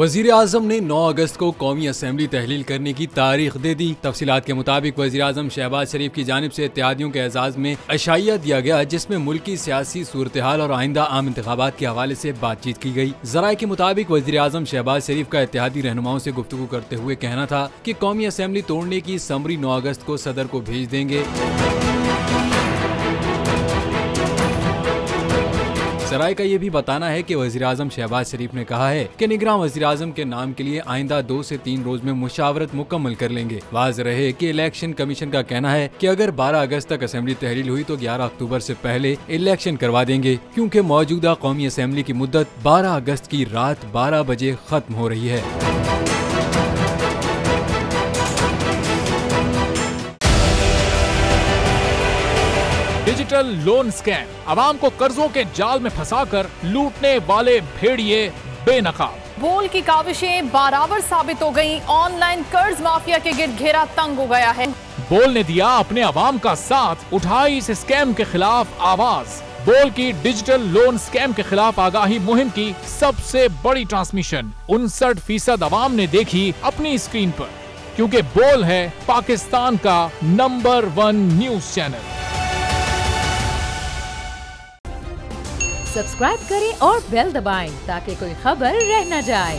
वजीर आजम ने 9 अगस्त को कौमी असेंबली तहलील करने की तारीख दे दी। तफसीलात के मुताबिक वजीर आजम शहबाज शरीफ की जानिब से इत्तेहादियों के एजाज में अशाइया दिया गया, जिसमें मुल्की सियासी सूरत हाल और आइंदा आम इंतखाबात के हवाले से बातचीत की गई। जराये के मुताबिक वजीर आजम शहबाज शरीफ का इत्तेहादी रहनुमाओं से गुफ्तगू करते हुए कहना था कि कौमी असेंबली तोड़ने की समरी 9 अगस्त को सदर को भेज देंगे। सराय का ये भी बताना है कि वज़ीर आज़म शहबाज शरीफ ने कहा है कि निगरान वज़ीर आज़म के नाम के लिए आइंदा 2 से 3 रोज में मुशावरत मुकम्मल कर लेंगे। वाज़ेह रहे कि इलेक्शन कमीशन का कहना है कि अगर 12 अगस्त तक असेंबली तहलील हुई तो 11 अक्टूबर से पहले इलेक्शन करवा देंगे, क्योंकि मौजूदा कौमी असेंबली की मुद्दत 12 अगस्त की रात 12 बजे खत्म हो रही है। डिजिटल लोन स्कैम, आवाम को कर्जों के जाल में फंसाकर लूटने वाले भेड़िए बेनकाब। बोल की काविशें बाराबर साबित हो गईं। ऑनलाइन कर्ज माफिया के गिर्द घेरा तंग हो गया है। बोल ने दिया अपने आवाम का साथ, उठाई इस स्कैम के खिलाफ आवाज। बोल की डिजिटल लोन स्कैम के खिलाफ आगाही मुहिम की सबसे बड़ी ट्रांसमिशन 59% आवाम ने देखी अपनी स्क्रीन पर, क्योंकि बोल है पाकिस्तान का नंबर 1 न्यूज चैनल। सब्सक्राइब करें और बेल दबाएं ताकि कोई खबर रह न जाए।